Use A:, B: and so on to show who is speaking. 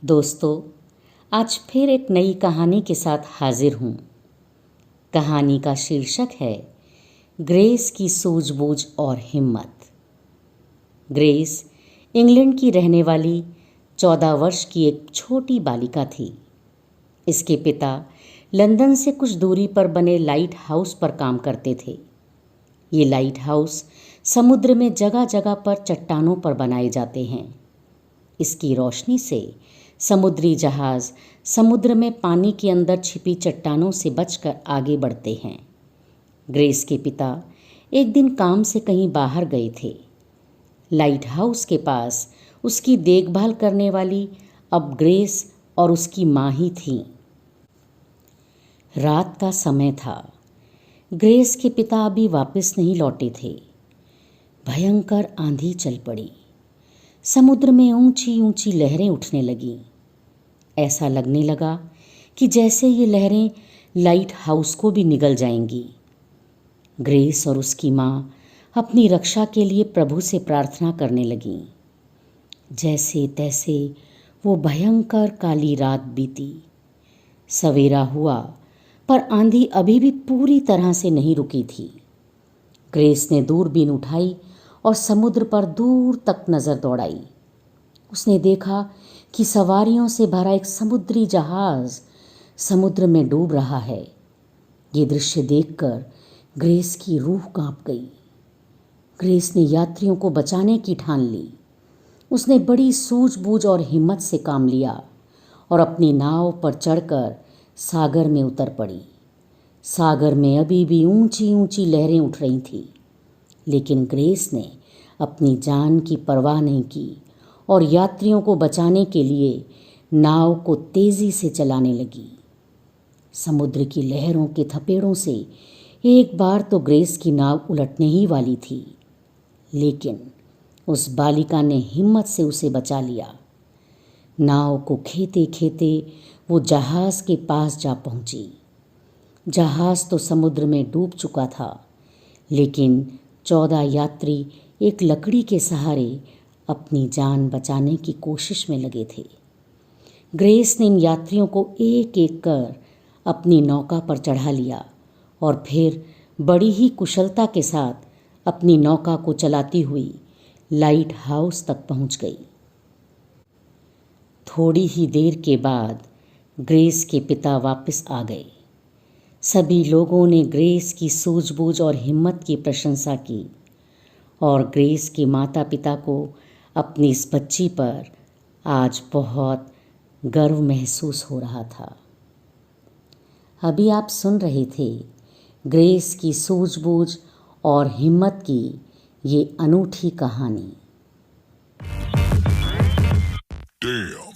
A: दोस्तों, आज फिर एक नई कहानी के साथ हाजिर हूँ। कहानी का शीर्षक है ग्रेस की सूझबूझ और हिम्मत। ग्रेस इंग्लैंड की रहने वाली 14 वर्ष की एक छोटी बालिका थी। इसके पिता लंदन से कुछ दूरी पर बने लाइट हाउस पर काम करते थे। ये लाइट हाउस समुद्र में जगह जगह पर चट्टानों पर बनाए जाते हैं। इसकी रोशनी से समुद्री जहाज समुद्र में पानी के अंदर छिपी चट्टानों से बचकर आगे बढ़ते हैं। ग्रेस के पिता एक दिन काम से कहीं बाहर गए थे। लाइट हाउस के पास उसकी देखभाल करने वाली अब ग्रेस और उसकी माँ ही थीं। रात का समय था। ग्रेस के पिता अभी वापस नहीं लौटे थे। भयंकर आंधी चल पड़ी। समुद्र में ऊंची ऊंची लहरें उठने लगीं। ऐसा लगने लगा कि जैसे ये लहरें लाइट हाउस को भी निगल जाएंगी। ग्रेस और उसकी माँ अपनी रक्षा के लिए प्रभु से प्रार्थना करने लगीं। जैसे तैसे वो भयंकर काली रात बीती। सवेरा हुआ, पर आंधी अभी भी पूरी तरह से नहीं रुकी थी। ग्रेस ने दूरबीन उठाई और समुद्र पर दूर तक नज़र दौड़ाई। उसने देखा कि सवारियों से भरा एक समुद्री जहाज समुद्र में डूब रहा है। ये दृश्य देखकर ग्रेस की रूह कांप गई। ग्रेस ने यात्रियों को बचाने की ठान ली। उसने बड़ी सूझबूझ और हिम्मत से काम लिया और अपनी नाव पर चढ़कर सागर में उतर पड़ी। सागर में अभी भी ऊंची ऊंची लहरें उठ रही थीं, लेकिन ग्रेस ने अपनी जान की परवाह नहीं की और यात्रियों को बचाने के लिए नाव को तेज़ी से चलाने लगी। समुद्र की लहरों के थपेड़ों से एक बार तो ग्रेस की नाव उलटने ही वाली थी, लेकिन उस बालिका ने हिम्मत से उसे बचा लिया। नाव को खेते खेते वो जहाज़ के पास जा पहुंची। जहाज़ तो समुद्र में डूब चुका था, लेकिन 14 यात्री एक लकड़ी के सहारे अपनी जान बचाने की कोशिश में लगे थे। ग्रेस ने इन यात्रियों को एक एक कर अपनी नौका पर चढ़ा लिया और फिर बड़ी ही कुशलता के साथ अपनी नौका को चलाती हुई लाइट हाउस तक पहुंच गई। थोड़ी ही देर के बाद ग्रेस के पिता वापस आ गए। सभी लोगों ने ग्रेस की सूझबूझ और हिम्मत की प्रशंसा की और ग्रेस के माता पिता को अपनी इस बच्ची पर आज बहुत गर्व महसूस हो रहा था। अभी आप सुन रहे थे ग्रेस की सूझबूझ और हिम्मत की ये अनूठी कहानी।
B: Damn.